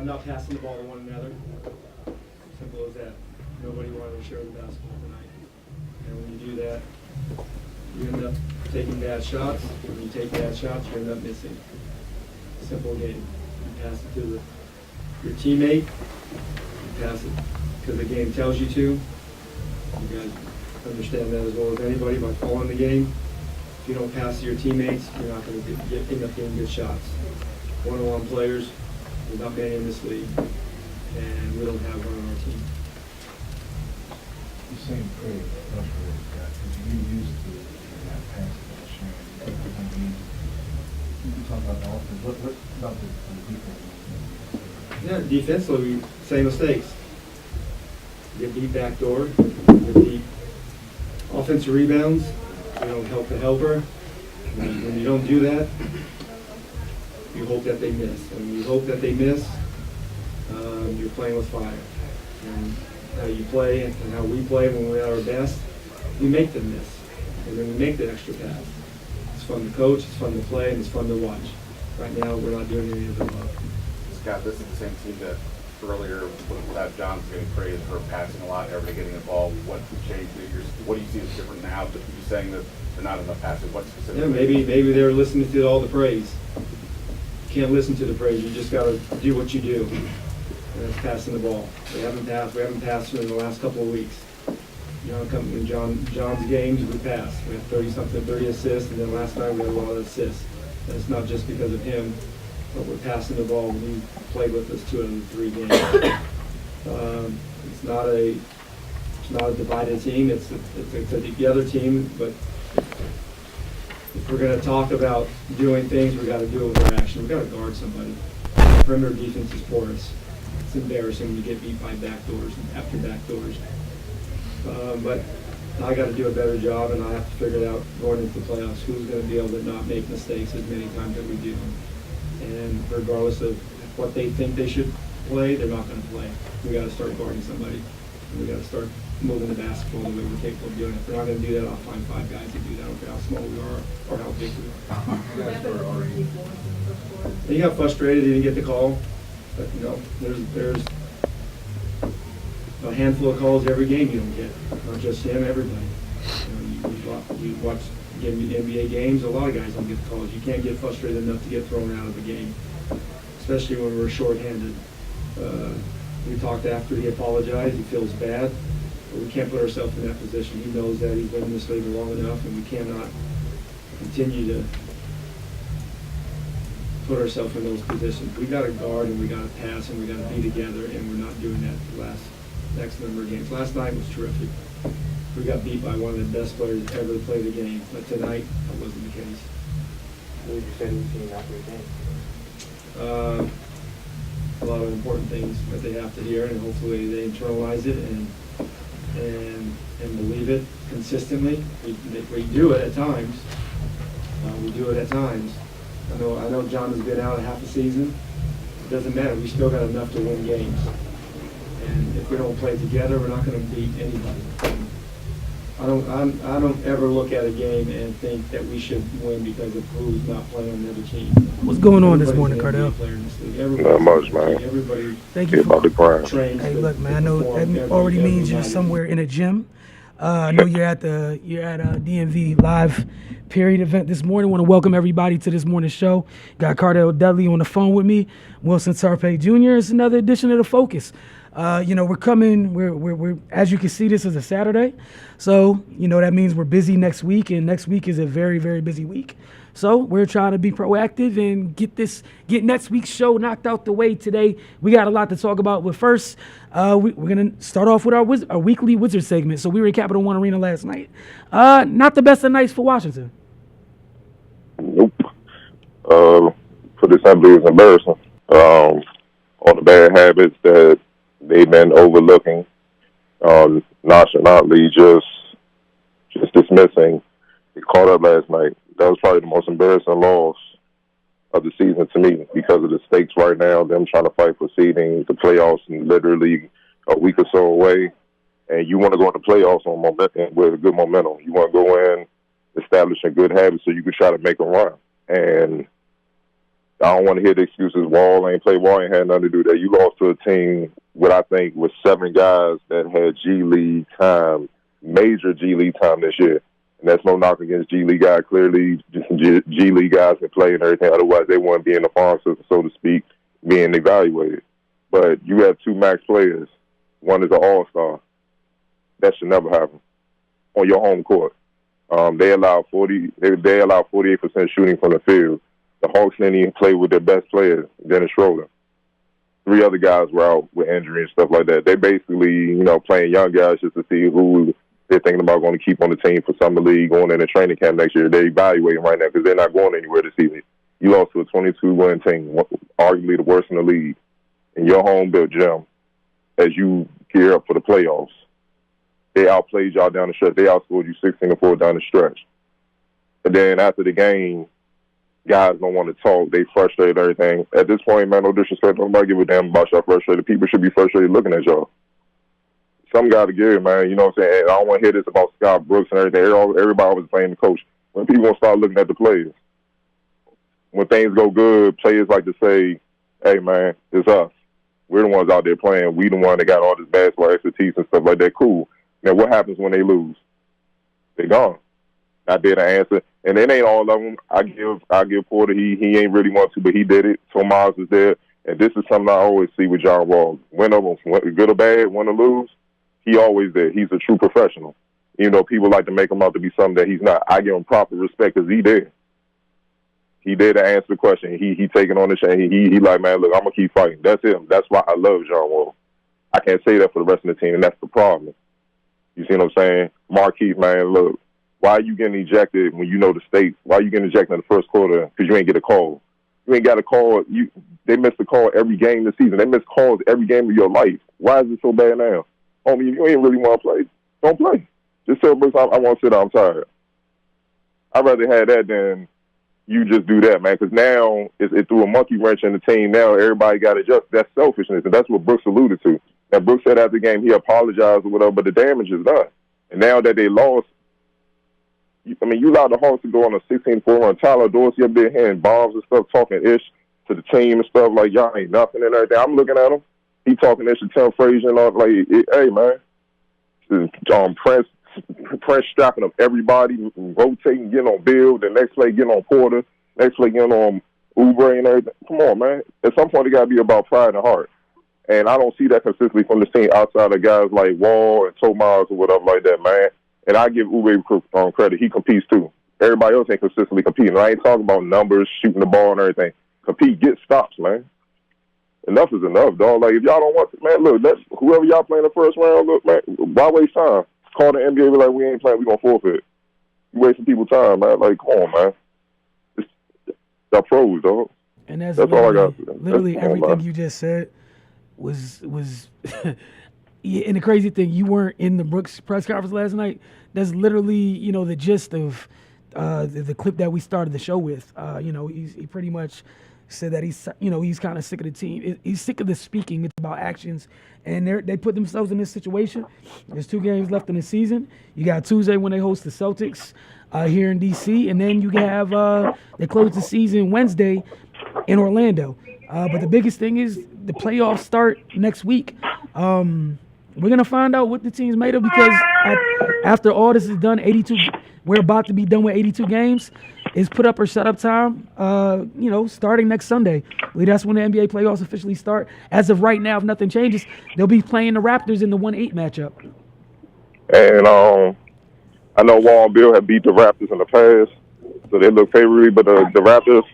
Not passing the ball to one another. Simple as that. Nobody wanted to share the basketball tonight. And when you do that, you end up taking bad shots. When you take bad shots, you end up missing. Simple game. You pass it to your teammate. You pass it because the game tells you to. You guys understand that as well as anybody by following the game. If you don't pass to your teammates, you're not going to end up getting good shots. One-on-one players, there's not many in this league, and we don't have one on our team. You seem pretty frustrated, guys, because you used to that passing and sharing. You can talk about the offense. What about the defense? Yeah, defensively, same mistakes. Get beat backdoor, get beat offensive rebounds. You don't help the helper. When you don't do that, you hope that they miss. And when you hope that they miss, you're playing with fire. And how you play and how we play when we're at our best, we make them miss. And then we make that extra pass. It's fun to coach, it's fun to play, and it's fun to watch. Right now, we're not doing any of the above. Scott, this is the same team that earlier without John's getting praised for passing a lot, everybody getting involved. What changed? What do you see as different now? Just you saying that they're not enough passing. What specifically? Yeah, maybe they were listening to all the praise. You can't listen to the praise. You just got to do what you do. And that's passing the ball. We haven't passed in the last couple of weeks. You know, in John's games, we passed. We had 30 assists, and then last night we had a lot of assists. And it's not just because of him, but we're passing the ball. He played with us 2 out of the 3 games. It's not a divided team. It's a together team. But if we're going to talk about doing things, we got to do it with our action. We got to guard somebody. Perimeter defense is porous. It's embarrassing when you get beat by backdoors and after backdoors. But I got to do a better job, and I have to figure it out going into the playoffs. Who's going to be able to not make mistakes as many times as we do? And regardless of what they think they should play, they're not going to play. We got to start guarding somebody. And we got to start moving the basketball the way we're capable of doing it. If we're not going to do that, I'll find 5 guys to do that. I don't care how small we are or how big we are. He got frustrated. He didn't get the call. But you know, there's a handful of calls every game you don't get. Not just him, everybody. You watch NBA games, a lot of guys don't get the calls. You can't get frustrated enough to get thrown out of the game, especially when we're shorthanded. We talked after, he apologized, he feels bad, but we can't put ourselves in that position. He knows that he's been in this league long enough, and we cannot continue to put ourselves in those positions. We got to guard, and we got to pass, and we got to be together, and we're not doing that the next number of games. Last night was terrific. We got beat by one of the best players ever to play the game, but tonight that wasn't the case. What would you say to the team after the game? A lot of important things that they have to hear, and hopefully they internalize it and believe it consistently. We do it at times. I know John has been out a half a season. It doesn't matter. We still got enough to win games. And if we don't play together, we're not going to beat anybody. I don't ever look at a game and think that we should win because of who's not playing on the other team. What's going on this morning, Cardell? Not much, man. Everybody Thank you about the grind. trains. Hey, to look, man, I know perform that already every means you're night. somewhere in a gym. I know you're at a DMV live period event this morning. Want to welcome everybody to this morning's show. Got Cardell Dudley on the phone with me. Wilson Tarpey Jr. It's another edition of The Focus. We're coming. We're as you can see, this is a Saturday, so that means we're busy next week, and next week is a very, very busy week. So we're trying to be proactive and get next week's show knocked out the way today. We got a lot to talk about, but first, we're gonna start off with our weekly Wizard segment. So we were at Capital One Arena last night. Not the best of nights for Washington. Nope. Put it simply, it was embarrassing. All the bad habits that they've been overlooking, nonchalantly just dismissing. It caught up last night. That was probably the most embarrassing loss of the season to me because of the stakes right now, them trying to fight for seeding, the playoffs, and literally a week or so away. And you want to go into playoffs on momentum, with a good momentum. You want to go in establishing good habits so you can try to make them run. And I don't want to hear the excuses. Wall ain't play. Wall ain't had nothing to do with that. You lost to a team, what I think was 7 guys that had G League time, major G League time this year. And that's no knock against G League guys. Clearly, G League guys can play and everything. Otherwise, they wouldn't be in the farm system, so to speak, being evaluated. But you have 2 max players. One is an all-star. That should never happen on your home court. They allow 48% shooting from the field. The Hawks didn't even play with their best player, Dennis Schroeder. 3 other guys were out with injury and stuff like that. They basically, playing young guys just to see who they're thinking about going to keep on the team for summer league, going into training camp next year. They're evaluating right now because they're not going anywhere this season. You lost to a 22-win team, arguably the worst in the league, in your home-built gym as you gear up for the playoffs. They outplayed y'all down the stretch. They outscored you 16-4 down the stretch. And then after the game, guys don't want to talk. They frustrated everything. At this point, man, no disrespect. Nobody give a damn about y'all frustrated. People should be frustrated looking at y'all. Some got to give, man. You know what I'm saying? I don't want to hear this about Scott Brooks and everything. Everybody was playing the coach. When people going to start looking at the players. When things go good, players like to say, hey, man, it's us. We're the ones out there playing. We the one that got all this basketball expertise and stuff like that. Cool. Now, what happens when they lose? They gone. Not there to answer. And it ain't all of them. I give Porter, he ain't really want to, but he did it. Tomas is there. And this is something I always see with John Wall. Win or good or bad, win or lose, he always there. He's a true professional. Even though people like to make him out to be something that he's not. I give him proper respect because he there. He there to answer the question. He taking on the shame. He like, man, look, I'm going to keep fighting. That's him. That's why I love John Wall. I can't say that for the rest of the team, and that's the problem. You see what I'm saying? Marquise, man, look, why are you getting ejected when you know the stakes? Why are you getting ejected in the first quarter? Because you ain't get a call. You ain't got a call. They miss a call every game this season. They miss calls every game of your life. Why is it so bad now? Homie, if you ain't really want to play, don't play. Just tell Brooks, I want to sit down. I'm tired. I'd rather have that than you just do that, man, because now it threw a monkey wrench in the team. Now everybody got to adjust. That's selfishness, and that's what Brooks alluded to. Now, Brooks said after the game he apologized or whatever, but the damage is done. And now that they lost, you allowed the Hawks to go on a 16-4 run. Tyler Dorsey up there hitting bombs and stuff, talking ish to the team and stuff like y'all ain't nothing and everything. I'm looking at him. He talking ish to Tim Frazier and all like, hey, man. Prince strapping up everybody, rotating, getting on Bill. The next play, getting on Porter. Next play, getting on Oubre and everything. Come on, man. At some point, it got to be about pride and heart. And I don't see that consistently from the team outside of guys like Wall and Tomas or whatever like that, man. And I give Oubre credit. He competes, too. Everybody else ain't consistently competing. I ain't talking about numbers, shooting the ball and everything. Compete, get stops, man. Enough is enough, dog. Like, if y'all don't want to, man, look, whoever y'all play in the first round, look, man, why waste time? Call the NBA, be like, we ain't playing, we going to forfeit. You wasting people's time, man. Like, come on, man. Y'all pros, dog. And that's all I got. Literally everything you just said was yeah, and the crazy thing, you weren't in the Brooks press conference last night. That's literally, the gist of the clip that we started the show with. He pretty much said that he's kind of sick of the team. He's sick of the speaking. It's about actions. And they put themselves in this situation. There's 2 games left in the season. You got Tuesday when they host the Celtics here in D.C. And then you have they close the season Wednesday in Orlando. But the biggest thing is the playoffs start next week. We're going to find out what the team's made of because after all this is done, we're about to be done with 82 games. It's put up or shut up time, starting next Sunday. That's when the NBA playoffs officially start. As of right now, if nothing changes, they'll be playing the Raptors in the 1-8 matchup. And I know Wall and Bill have beat the Raptors in the past, so they look favorably, but the Raptors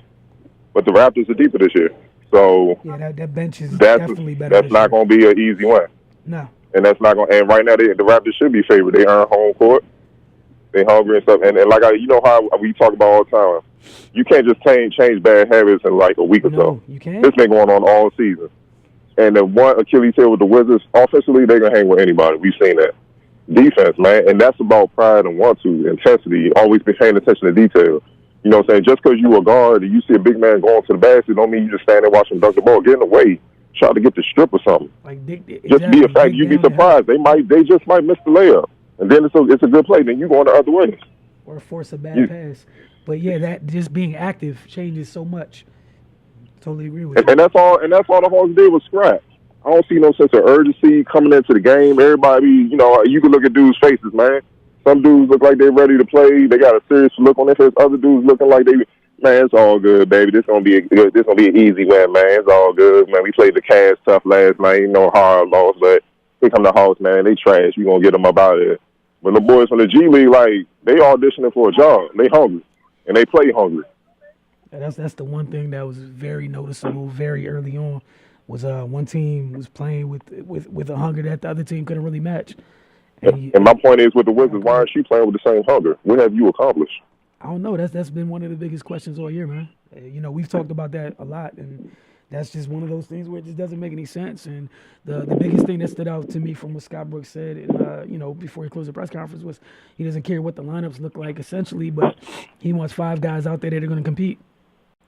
are deeper this year. So yeah, that bench is definitely better. That's not going to be an easy win. No. And that's not going. And right now, the Raptors should be favored. They earn home court. They hungry and stuff. And like how we talk about all the time. You can't just change bad habits in like a week or so. You can't. This been going on all season. And the one Achilles heel with the Wizards, offensively, they're gonna hang with anybody. We've seen that. Defense, man, and that's about pride and intensity. Always be paying attention to detail. You know what I'm saying? Just because you a guard and you see a big man going to the basket, don't mean you just stand there watching him dunk the ball. Get in the way. Try to get the strip or something. Just be a fact. You'd be surprised. They just might miss the layup. And then it's a good play. Then you going the other way. Or force a bad pass. But, yeah, that just being active changes so much. Totally agree with you. And that's all. And that's all the Hawks did was scrap. I don't see no sense of urgency coming into the game. Everybody, you can look at dudes' faces, man. Some dudes look like they're ready to play. They got a serious look on their face. Other dudes looking like man, it's all good, baby. This gonna be an easy win, man. It's all good, man. We played the Cavs tough last night, hard loss, but they come to Hawks, man. They trash. We gonna get them up out of there. But the boys from the G League, like, they auditioning for a job. They hungry, and they play hungry. That's the one thing that was very noticeable very early on. Was one team was playing with a hunger that the other team couldn't really match. And my point is with the Wizards, why aren't you playing with the same hunger? What have you accomplished? I don't know. That's been one of the biggest questions all year, man. We've talked about that a lot, and that's just one of those things where it just doesn't make any sense. And the biggest thing that stood out to me from what Scott Brooks said, before he closed the press conference, was he doesn't care what the lineups look like, essentially, but he wants 5 guys out there that are going to compete.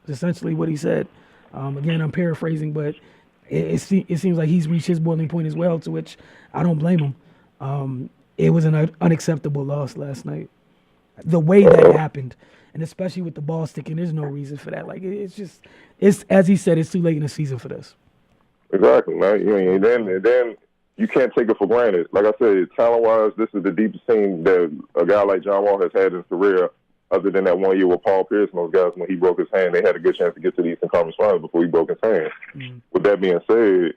That's essentially what he said. Again, I'm paraphrasing, but it seems like he's reached his boiling point as well, to which I don't blame him. It was an unacceptable loss last night. The way that it happened, and especially with the ball sticking, there's no reason for that. Like, it's as he said, it's too late in the season for this. Exactly, man. And then you can't take it for granted. Like I said, talent-wise, this is the deepest team that a guy like John Wall has had in his career, other than that 1 year with Paul Pierce and those guys when he broke his hand. They had a good chance to get to the Eastern Conference Finals before he broke his hand. Mm-hmm. With that being said,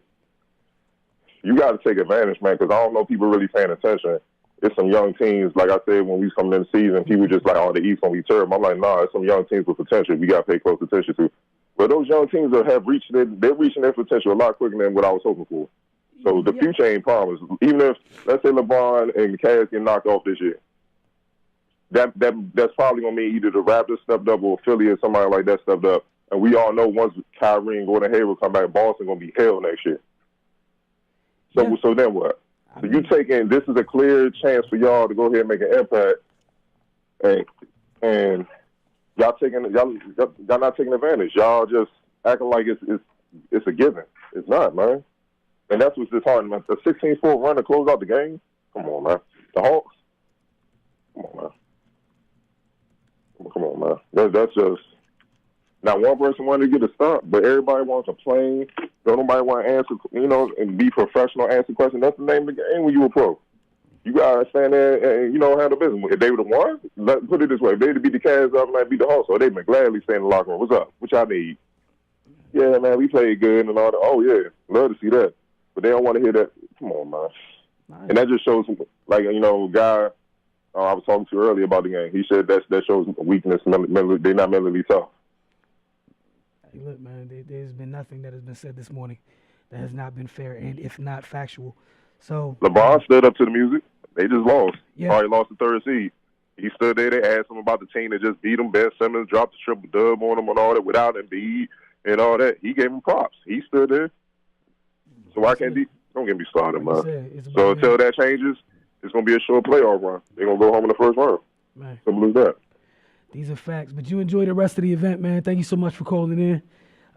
you got to take advantage, man, because I don't know people really paying attention. It's some young teams, like I said, when we was coming in the season, people just like, the East going to be terrible. I'm like, nah, it's some young teams with potential we got to pay close attention to. But those young teams they're reaching their potential a lot quicker than what I was hoping for. So the future ain't promised. Even if, let's say, LeBron and Cavs get knocked off this year, that's probably going to mean either the Raptors stepped up or Philly or somebody like that stepped up. And we all know once Kyrie and Gordon Hayward come back, Boston going to be hell next year. So then what? So you taking this is a clear chance for y'all to go ahead and make an impact, and y'all not taking advantage. Y'all just acting like it's a given. It's not, man. And that's what's disheartening, man. The 16-4 run to close out the game. Come on, man. The Hawks. Come on, man. Come on, man. That's just not one person wanted to get a stop, but everybody wants to play. Don't nobody want to answer, and be professional, answer questions. That's the name of the game when you a pro. You got to stand there and, handle business. If they would have won, put it this way, if they would beat the Cavs up and I beat the Hawks, so they'd been gladly stay in the locker room. What's up? What y'all need? Yeah, man, we played good and all that. Oh, yeah, love to see that. But they don't want to hear that. Come on, man. Nice. And that just shows, like, guy I was talking to earlier about the game. He said that shows weakness. They're not mentally tough. Hey, look, man, there's been nothing that has been said this morning that has not been fair and if not factual. So LeBron stood up to the music. They just lost. Yeah. Probably lost the third seed. He stood there. They asked him about the team that just beat him. Ben Simmons dropped the triple dub on him and all that without Embiid and all that. He gave him props. He stood there. So why can't he? Don't get me started, man. So until that changes, it's going to be a short playoff run. They're going to go home in the first round. Man. Simple as that. These are facts. But you enjoy the rest of the event, man. Thank you so much for calling in.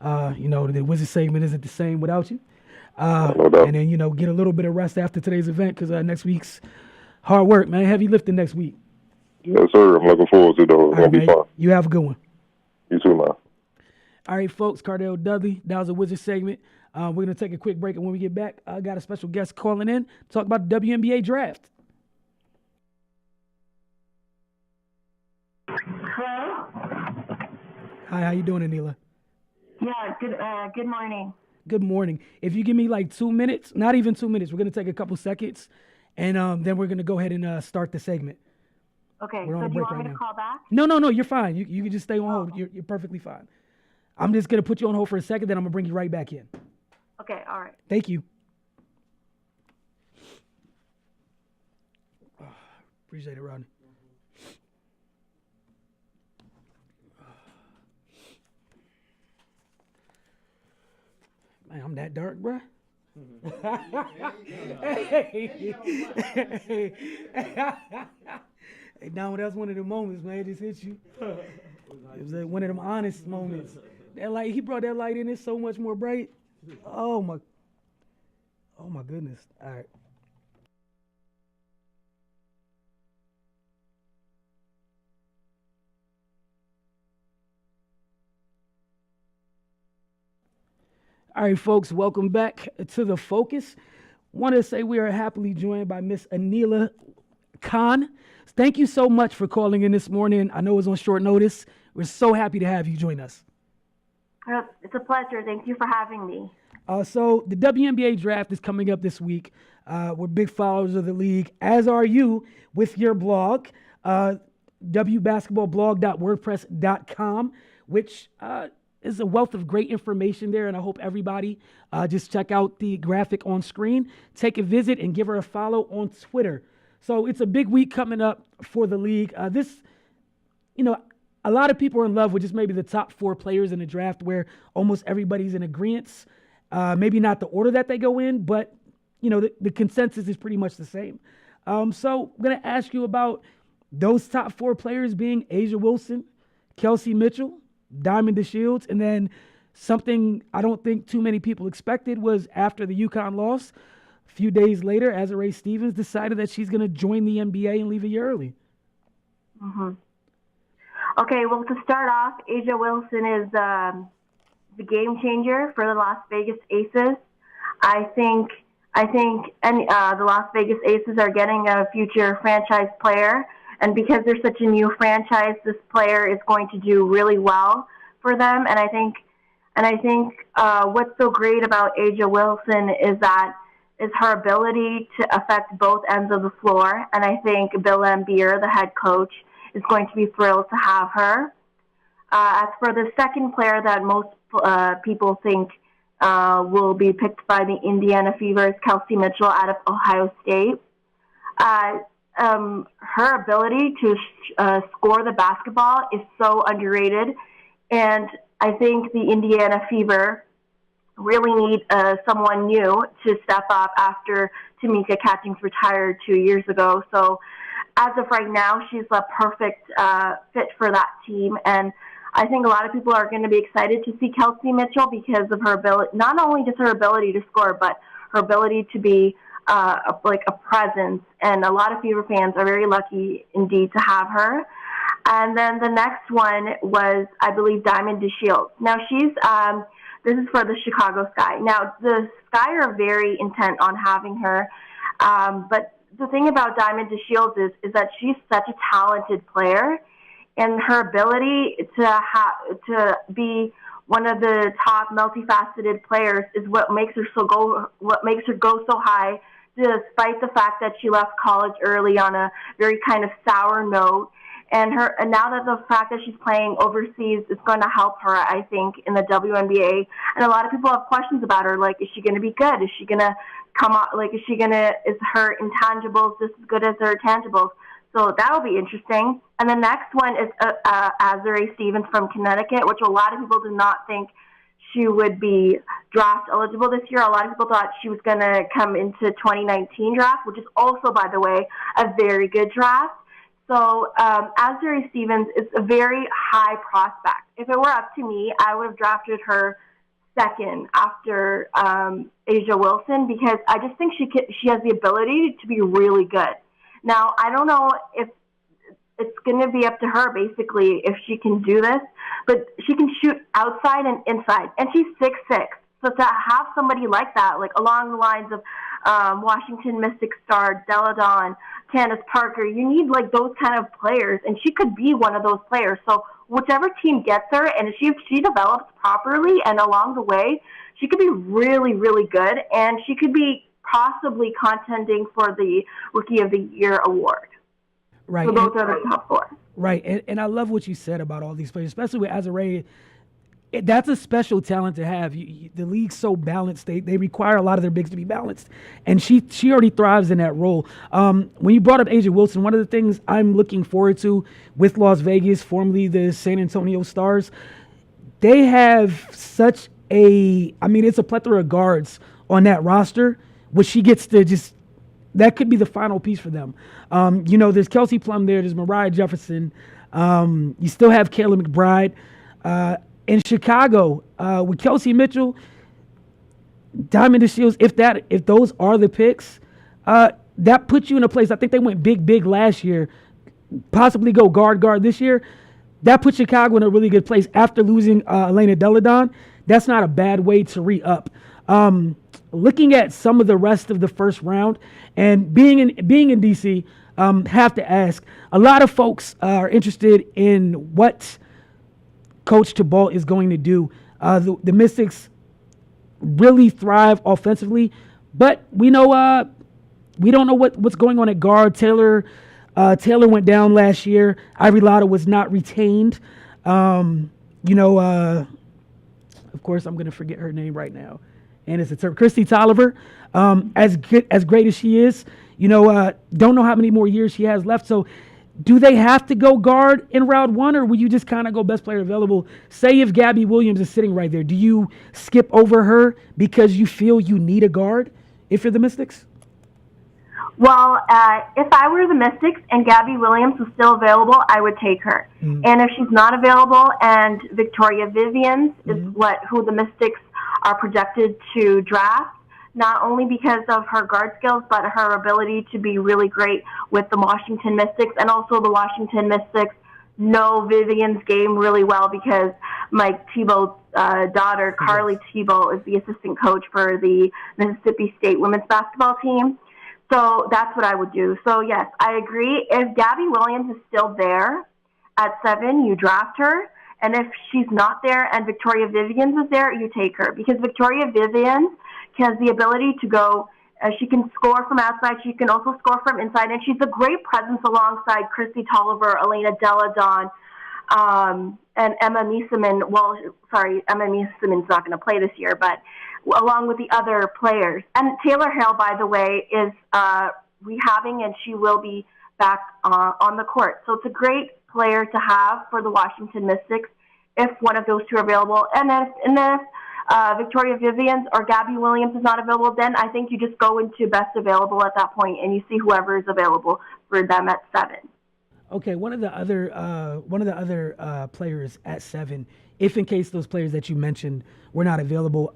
The Wizard segment isn't the same without you. No doubt. And then, get a little bit of rest after today's event because next week's hard work, man. Heavy lifting next week. Yes, sir. I'm looking forward to it, though. It's going to be fun. You have a good one. You too, man. All right, folks. Cardell Dudley. That was a Wizard segment. We're going to take a quick break, and when we get back, I got a special guest calling in to talk about the WNBA Draft. Hello? Hi, how you doing, Aneela? Yeah, good morning. Good morning. If you give me like 2 minutes, not even 2 minutes, we're going to take a couple seconds, and then we're going to go ahead and start the segment. Okay, We're on so a do you break want me right to now. call back? No, you're fine. You can just stay on hold. You're perfectly fine. I'm just going to put you on hold for a second, then I'm going to bring you right back in. Okay, all right. Thank you. Appreciate it, Rodney. Man, I'm that dark, bruh. Hey, Don, that's one of the moments, man. It just hit you. It was like one of them honest moments. That light, he brought that light in. It's so much more bright. Oh my goodness. All right. All right, folks, welcome back to The Focus. Want to say we are happily joined by Miss Aneela Khan. Thank you so much for calling in this morning. I know it was on short notice. We're so happy to have you join us. It's a pleasure. Thank you for having me. So the WNBA Draft is coming up this week. We're big followers of the league, as are you with your blog, wbasketballblog.wordpress.com, which is a wealth of great information there, and I hope everybody just check out the graphic on screen, take a visit, and give her a follow on Twitter. So it's a big week coming up for the league. A lot of people are in love with just maybe the top 4 players in the draft where almost everybody's in agreement. Maybe not the order that they go in, but, the consensus is pretty much the same. So I'm going to ask you about those top 4 players being A'ja Wilson, Kelsey Mitchell, Diamond DeShields, and then something I don't think too many people expected was after the UConn loss, a few days later, Azurá Stevens decided that she's going to join the NBA and leave a year early. Mm-hmm. Okay, well, to start off, A'ja Wilson is the game changer for the Las Vegas Aces. I think the Las Vegas Aces are getting a future franchise player, and because they're such a new franchise, this player is going to do really well for them. And I think what's so great about A'ja Wilson is her ability to affect both ends of the floor. And I think Bill Laimbeer, the head coach, is going to be thrilled to have her. As for the second player that most people think will be picked by the Indiana Fever is Kelsey Mitchell out of Ohio State. Her ability to score the basketball is so underrated, and I think the Indiana Fever really need someone new to step up after Tamika Catchings retired 2 years ago. So as of right now, she's a perfect fit for that team. And I think a lot of people are going to be excited to see Kelsey Mitchell because of her ability, not only just her ability to score, but her ability to be a presence. And a lot of Fever fans are very lucky indeed to have her. And then the next one was, I believe, Diamond DeShields. Now this is for the Chicago Sky. Now the Sky are very intent on having her, but the thing about Diamond DeShields is that she's such a talented player, and her ability to be one of the top multifaceted players is what makes her go so high, despite the fact that she left college early on a very kind of sour note. And now that the fact that she's playing overseas is going to help her, I think, in the WNBA. And a lot of people have questions about her, like, is she going to be good? Is she going to come out? Like, is her intangibles just as good as her tangibles? So that'll be interesting. And the next one is Azurá Stevens from Connecticut, which a lot of people did not think she would be draft eligible this year. A lot of people thought she was going to come into 2019 draft, which is also, by the way, a very good draft. So Azurá Stevens is a very high prospect. If it were up to me, I would have drafted her second after A'ja Wilson because I just think she has the ability to be really good. Now, I don't know if it's going to be up to her, basically, if she can do this, but she can shoot outside and inside, and she's 6'6". So to have somebody like that, like along the lines of Washington Mystic star Della Dawn, Candace Parker, you need like those kind of players, and she could be one of those players. So whichever team gets her, and if she develops properly and along the way, she could be really, really good, and she could be possibly contending for the Rookie of the Year award. Right. So those are the top 4. Right, and I love what you said about all these players, especially with Azurá. That's a special talent to have. The league's so balanced; they require a lot of their bigs to be balanced, and she already thrives in that role. When you brought up A'ja Wilson, one of the things I'm looking forward to with Las Vegas, formerly the San Antonio Stars, they have such it's a plethora of guards on that roster, which she gets to that could be the final piece for them. There's Kelsey Plum there, there's Mariah Jefferson, you still have Kayla McBride. In Chicago, with Kelsey Mitchell, Diamond DeShields, if those are the picks, that puts you in a place. I think they went big last year, possibly go guard this year. that puts Chicago in a really good place after losing Elena Deladon. That's not a bad way to re-up. Looking at some of the rest of the first round and being in DC, have to ask. A lot of folks are interested in what Coach Thibault is going to do. The Mystics really thrive offensively, but we know we don't know what's going on at guard. Taylor went down last year. Ivory Lotta was not retained. Of course, I'm going to forget her name right now. And it's Christy Tolliver. As great as she is, don't know how many more years she has left. So do they have to go guard in round one, or will you just kind of go best player available? Say if Gabby Williams is sitting right there, do you skip over her because you feel you need a guard if you're the Mystics? Well, if I were the Mystics and Gabby Williams was still available, I would take her. And if she's not available and Victoria Vivians is who the Mystics are projected to draft, not only because of her guard skills, but her ability to be really great with the Washington Mystics, and also the Washington Mystics know Vivian's game really well because Mike Tebow's daughter, Carly Tebow, is the assistant coach for the Mississippi State women's basketball team. So that's what I would do. So, yes, I agree. If Gabby Williams is still there at 7, you draft her. And if she's not there and Victoria Vivians is there, you take her. Because Victoria Vivians has the ability to go, she can score from outside. She can also score from inside. And she's a great presence alongside Christy Tolliver, Elena Deladon, and Emma Miesemann. Emma Miesemann's not going to play this year, but along with the other players. And Taylor Hale, by the way, is rehabbing, and she will be back on the court. So it's a great player to have for the Washington Mystics if one of those two are available. And if Victoria Vivians or Gabby Williams is not available, then I think you just go into best available at that point, and you see whoever is available for them at 7. Okay, one of the other players at 7, if in case those players that you mentioned were not available,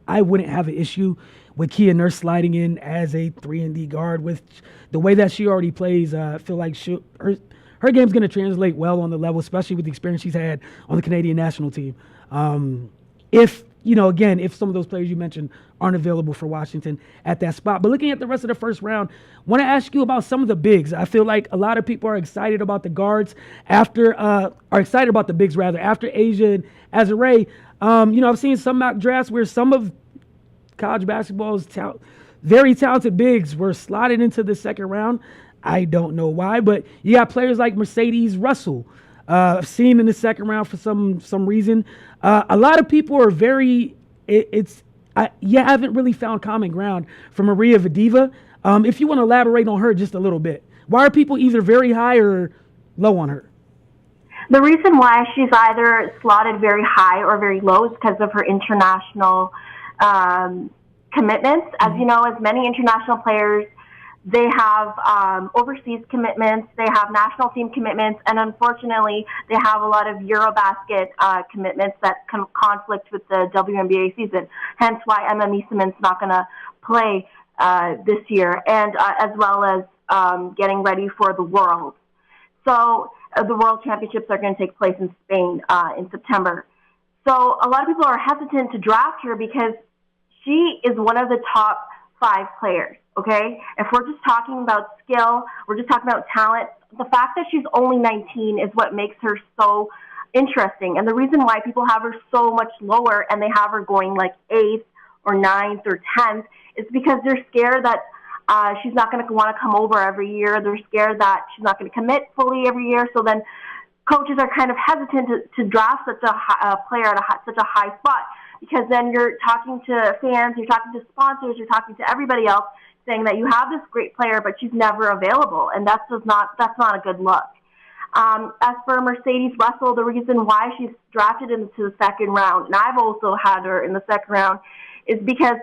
I wouldn't have an issue with Kia Nurse sliding in as a 3-and-D guard. With the way that she already plays, I feel like her game's going to translate well on the level, especially with the experience she's had on the Canadian national team. If some of those players you mentioned aren't available for Washington at that spot. But looking at the rest of the first round, I want to ask you about some of the bigs. I feel like a lot of people are excited about the guards after Asia and Azare. I've seen some mock drafts where some of college basketball's very talented bigs were slotted into the second round. I don't know why, but you got players like Mercedes Russell, seen in the second round for some reason. A lot of people are you haven't really found common ground for Maria Vadiva. If you want to elaborate on her just a little bit, why are people either very high or low on her? The reason why she's either slotted very high or very low is because of her international commitments. As you know, as many international players, they have overseas commitments, they have national team commitments, and unfortunately, they have a lot of Eurobasket commitments that conflict with the WNBA season. Hence why Emma Miesemann's not going to play this year, and as well as getting ready for the World. So the World Championships are going to take place in Spain in September. So a lot of people are hesitant to draft her because she is one of the top 5 players, okay? If we're just talking about skill, we're just talking about talent, the fact that she's only 19 is what makes her so interesting. And the reason why people have her so much lower and they have her going like 8th or 9th or 10th is because they're scared that she's not going to want to come over every year. They're scared that she's not going to commit fully every year. So then coaches are kind of hesitant to draft such a player at such a high spot, because then you're talking to fans, you're talking to sponsors, you're talking to everybody else saying that you have this great player, but she's never available. And that's not a good look. As for Mercedes Russell, the reason why she's drafted into the second round, and I've also had her in the second round, is because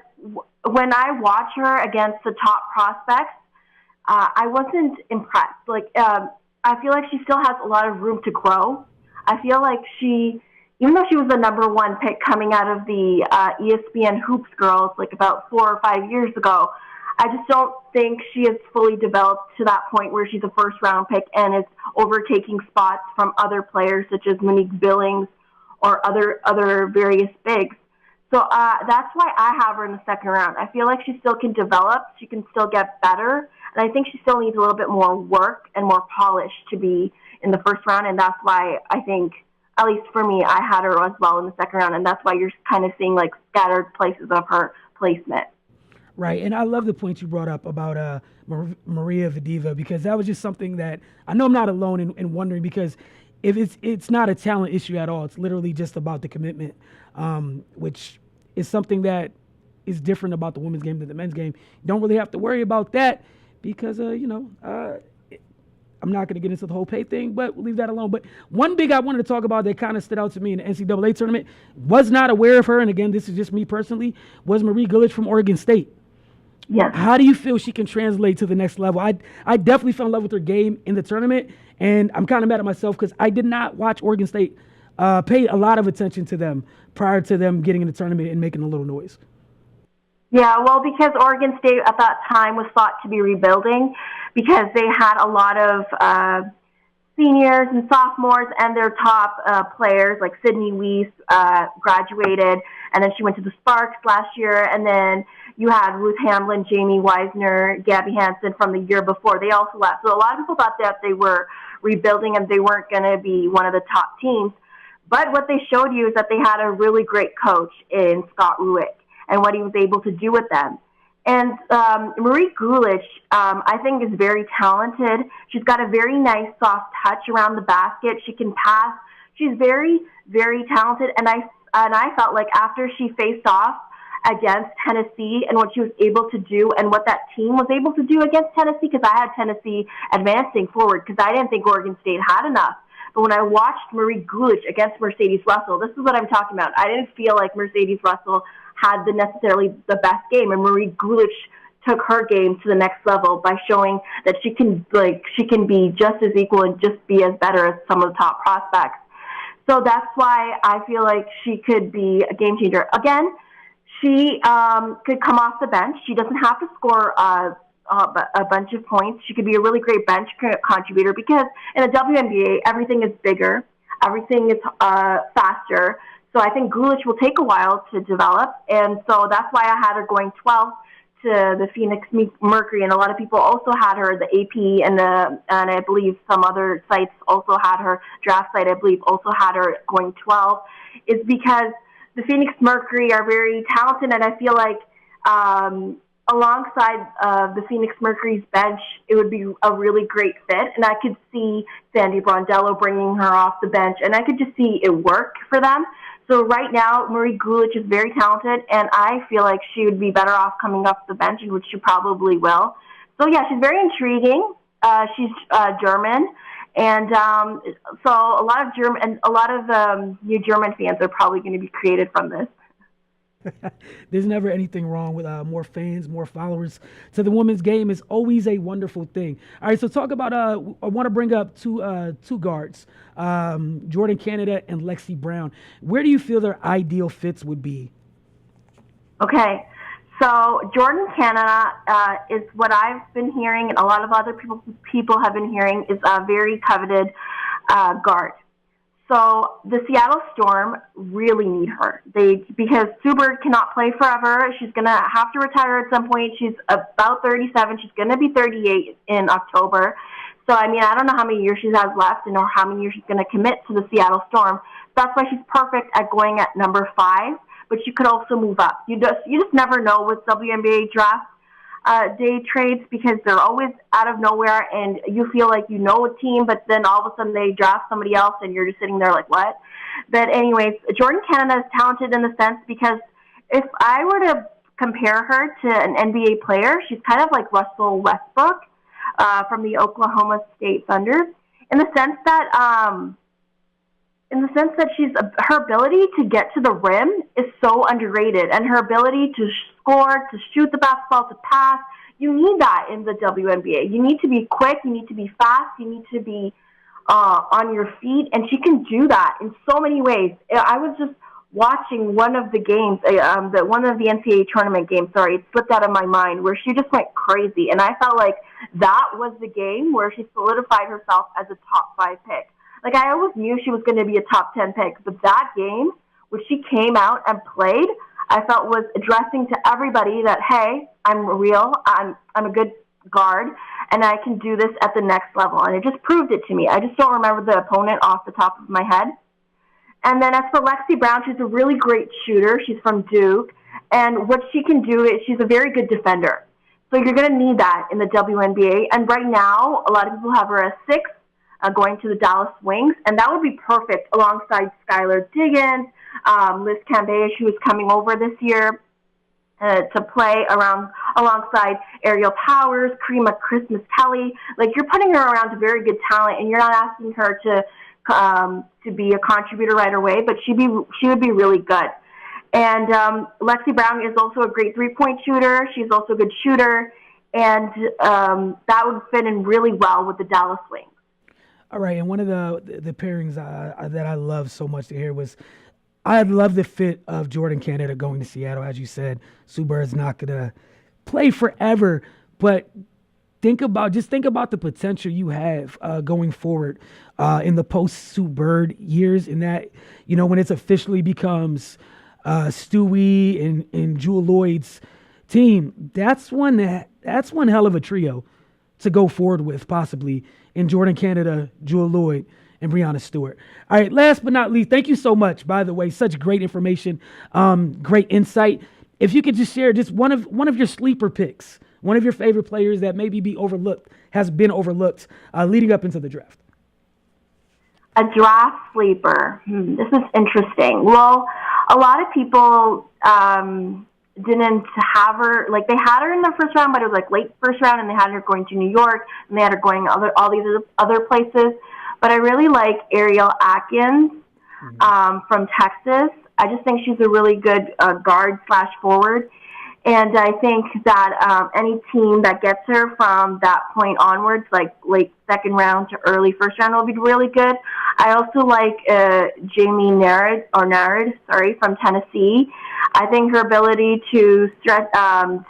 when I watch her against the top prospects, I wasn't impressed. I feel like she still has a lot of room to grow. I feel like even though she was the number 1 pick coming out of the ESPN Hoops girls like about 4 or 5 years ago, I just don't think she is fully developed to that point where she's a first-round pick and is overtaking spots from other players such as Monique Billings or other various bigs. So that's why I have her in the second round. I feel like she still can develop. She can still get better. And I think she still needs a little bit more work and more polish to be in the first round. And that's why I think, at least for me, I had her as well in the second round. And that's why you're kind of seeing like scattered places of her placement. Right. And I love the point you brought up about Maria Vadeeva, because that was just something that I know I'm not alone in wondering, because if it's not a talent issue at all, it's literally just about the commitment, which is something that is different about the women's game than the men's game. You don't really have to worry about that because, I'm not going to get into the whole pay thing, but we'll leave that alone. But one big I wanted to talk about that kind of stood out to me in the NCAA tournament, was not aware of her, and again, this is just me personally, was Marie Gulich from Oregon State. Yes. How do you feel she can translate to the next level? I definitely fell in love with her game in the tournament, and I'm kind of mad at myself because I did not watch Oregon State pay a lot of attention to them prior to them getting in the tournament and making a little noise. Yeah, well, because Oregon State at that time was thought to be rebuilding because they had a lot of seniors and sophomores, and their top players like Sydney Weiss graduated, and then she went to the Sparks last year, and then you had Ruth Hamlin, Jamie Weisner, Gabby Hansen from the year before. They also left. So a lot of people thought that they were rebuilding and they weren't going to be one of the top teams. But what they showed you is that they had a really great coach in Scott Ruick and what he was able to do with them. And Marie Gulich, I think, is very talented. She's got a very nice soft touch around the basket. She can pass. She's very, very talented. And I felt like after she faced off against Tennessee and what she was able to do and what that team was able to do against Tennessee, because I had Tennessee advancing forward because I didn't think Oregon State had enough. But when I watched Marie Gulich against Mercedes Russell, this is what I'm talking about. I didn't feel like Mercedes Russell had necessarily the best game, and Marie Gulich took her game to the next level by showing that she can be just as equal and just be as better as some of the top prospects. So that's why I feel like she could be a game changer. Again, she could come off the bench. She doesn't have to score a bunch of points. She could be a really great bench contributor because in the WNBA, everything is bigger, everything is faster. So I think Gulich will take a while to develop, and so that's why I had her going 12th to the Phoenix Mercury, and a lot of people also had her, the AP and I believe some other sites also had her, draft site I believe also had her going 12, is because the Phoenix Mercury are very talented, and I feel like alongside the Phoenix Mercury's bench, it would be a really great fit. And I could see Sandy Brondello bringing her off the bench, and I could just see it work for them. So right now, Marie Gulich is very talented, and I feel like she would be better off coming off the bench, which she probably will. So yeah, she's very intriguing. She's German, and so a lot of new German fans are probably going to be created from this. There's never anything wrong with more fans, more followers to the women's game. Is always a wonderful thing. All right, so talk about. I want to bring up two guards, Jordan Canada and Lexi Brown. Where do you feel their ideal fits would be? Okay, so Jordan Canada is what I've been hearing, and a lot of other people have been hearing, is a very coveted guard. So the Seattle Storm really need her. Because Sue Bird cannot play forever. She's going to have to retire at some point. She's about 37. She's going to be 38 in October. So, I mean, I don't know how many years she has left and or how many years she's going to commit to the Seattle Storm. That's why she's perfect at going at number 5. But she could also move up. You just never know with WNBA Draft day trades because they're always out of nowhere, and you feel like you know a team, but then all of a sudden they draft somebody else and you're just sitting there like, what? But anyways, Jordan Canada is talented in the sense because if I were to compare her to an NBA player, she's kind of like Russell Westbrook from the Oklahoma State Thunder in the sense that she's her ability to get to the rim is so underrated, and her ability to score, to shoot the basketball, to pass, you need that in the WNBA. You need to be quick, you need to be fast, you need to be on your feet, and she can do that in so many ways. I was just watching one of the games, one of the NCAA tournament games, sorry, it slipped out of my mind, where she just went crazy. And I felt like that was the game where she solidified herself as a top 5 pick. Like, I always knew she was going to be a top 10 pick, but that game, when she came out and played, I felt was addressing to everybody that, hey, I'm real, I'm a good guard, and I can do this at the next level. And it just proved it to me. I just don't remember the opponent off the top of my head. And then as for Lexi Brown, she's a really great shooter. She's from Duke. And what she can do is she's a very good defender. So you're going to need that in the WNBA. And right now, a lot of people have her as 6, going to the Dallas Wings. And that would be perfect alongside Skylar Diggins, Liz Cambage, who is coming over this year to play alongside Ariel Powers, Karima Christmas-Kelly. Like, you're putting her around a very good talent, and you're not asking her to be a contributor right away, but she would be really good. And Lexi Brown is also a great 3-point shooter. She's also a good shooter, and that would fit in really well with the Dallas Wings. All right, and one of the pairings that I love so much to hear was, I love the fit of Jordan Canada going to Seattle. As you said, Sue Bird's not going to play forever, but think about the potential you have going forward in the post-Sue Bird years, in that, when it officially becomes Stewie and Jewel Lloyd's team, that's one hell of a trio to go forward with, possibly, in Jordan Canada, Jewel Lloyd, and Breanna Stewart. All right, last but not least, thank you so much, by the way. Such great information, great insight. If you could just share just one of your sleeper picks, one of your favorite players that maybe has been overlooked leading up into the draft. A draft sleeper. This is interesting. Well, a lot of people didn't have her, like, they had her in the first round, but it was like late first round, and they had her going to New York, and they had her going all these other places. But I really like Ariel Atkins from Texas. I just think she's a really good guard/forward. And I think that any team that gets her from that point onwards, like late second round to early first round, will be really good. I also like Jamie Narid, from Tennessee. I think her ability to stretch,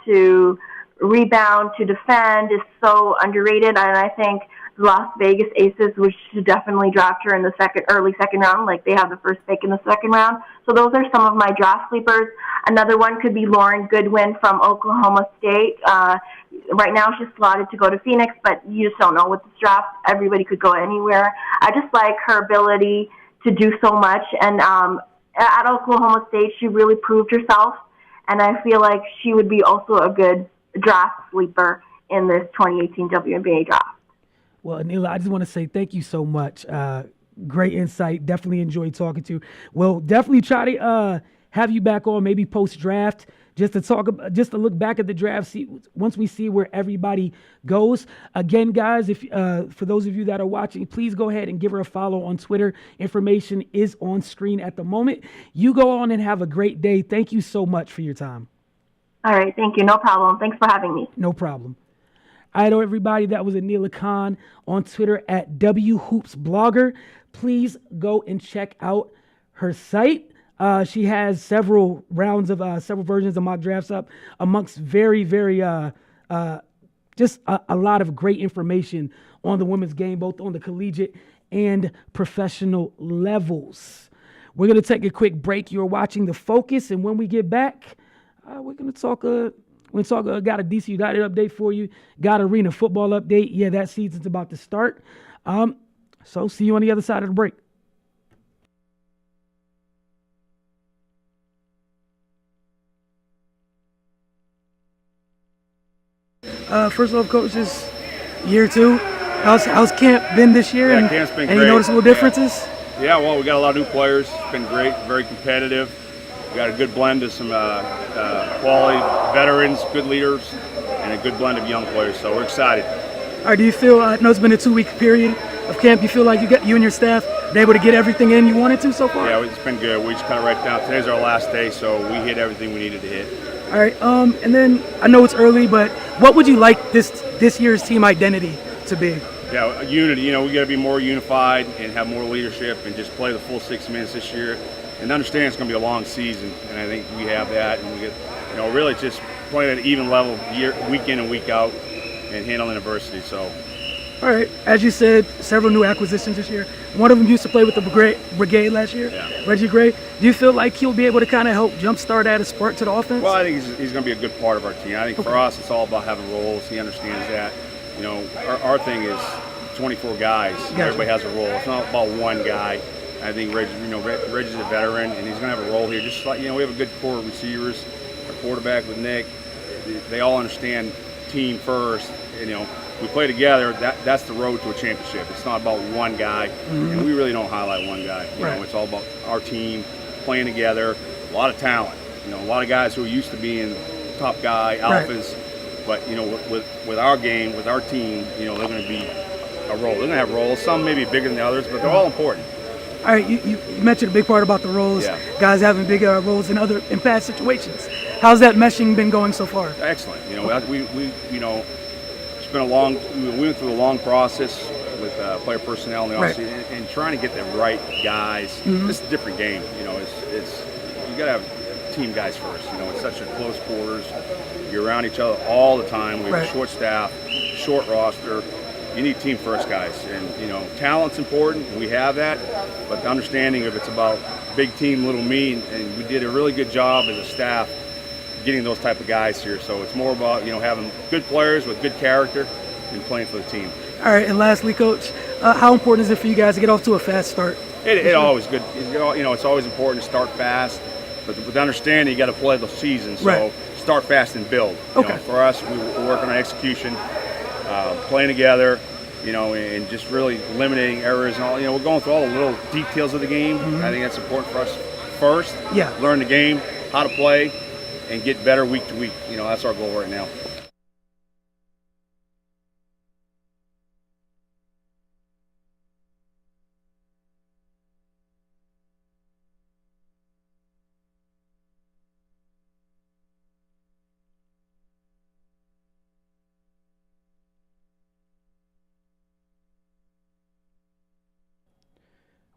to rebound, to defend is so underrated, and I think Las Vegas Aces should definitely draft her in the early second round, like they have the first pick in the second round. So those are some of my draft sleepers. Another one could be Lauren Goodwin from Oklahoma State. Right now she's slotted to go to Phoenix, but you just don't know with this draft. Everybody could go anywhere. I just like her ability to do so much. And at Oklahoma State, she really proved herself. And I feel like she would be also a good draft sleeper in this 2018 WNBA draft. Well, Aneela, I just want to say thank you so much. Great insight. Definitely enjoyed talking to you. We'll definitely try to have you back on, maybe post-draft, just to look back at the draft, once we see where everybody goes. Again, guys, if for those of you that are watching, please go ahead and give her a follow on Twitter. Information is on screen at the moment. You go on and have a great day. Thank you so much for your time. All right. Thank you. No problem. Thanks for having me. No problem. All right, everybody, that was Aneela Khan on Twitter at WHoopsBlogger. Please go and check out her site. She has several versions of mock drafts up, amongst very, very, just a lot of great information on the women's game, both on the collegiate and professional levels. We're going to take a quick break. You're watching The Focus, and when we get back, we're going to talk got a DC United update for you. Got arena football update. Yeah, that season's about to start. So see you on the other side of the break. First off, Coach, this year 2. How's camp been this year? Yeah, camp's been great. Any noticeable differences? Yeah, well, we got a lot of new players. It's been great, very competitive. We got a good blend of some quality veterans, good leaders, and a good blend of young players. So we're excited. All right, do you feel, I know it's been a 2-week period of camp, you feel like you and your staff been able to get everything in you wanted to so far? Yeah, it's been good. We just kind of right down. Today's our last day, so we hit everything we needed to hit. All right, and then I know it's early, but what would you like this year's team identity to be? Yeah, unity. We got to be more unified and have more leadership and just play the full 6 minutes this year. and understand it's going to be a long season, and I think we have that, and we get, really just playing at an even level week in and week out, and handling adversity. So. All right, as you said, several new acquisitions this year. One of them used to play with the Brigade last year, Reggie Gray. Do you feel like he'll be able to kind of help jumpstart add a spark to the offense? Well, I think he's going to be a good part of our team. I think for us, it's all about having roles. He understands that. Our thing is 24 guys. Gotcha. Everybody has a role. It's not about one guy. I think Reggie's a veteran, and he's going to have a role here. Just like, we have a good core of receivers. Our quarterback with Nick, they all understand team first. We play together. That's the road to a championship. It's not about one guy, and we really don't highlight one guy. It's all about our team playing together. A lot of talent. A lot of guys who are used to being top guy alphas, but with our game, with our team, they're going to be a role. They're going to have roles. Some maybe bigger than the others, but they're all important. All right, you mentioned a big part about the roles. Yeah. Guys having big roles in past situations. How's that meshing been going so far? Excellent. We went through a long process with player personnel in the offseason and trying to get the right guys. This is a different game. It's you got to have team guys first. It's such a close quarters. You're around each other all the time. We have a short staff, short roster. You need team first guys, and talent's important. We have that, but the understanding of it's about big team, little me, and we did a really good job as a staff getting those type of guys here. So it's more about having good players with good character and playing for the team. All right, and lastly, Coach, how important is it for you guys to get off to a fast start? It always good. It's always important to start fast, but with understanding you got to play the season. So start fast and build. Okay. For us, we work on execution, playing together, and just really eliminating errors and all. We're going through all the little details of the game. I think that's important for us first. Yeah. Learn the game, how to play, and get better week to week. That's our goal right now.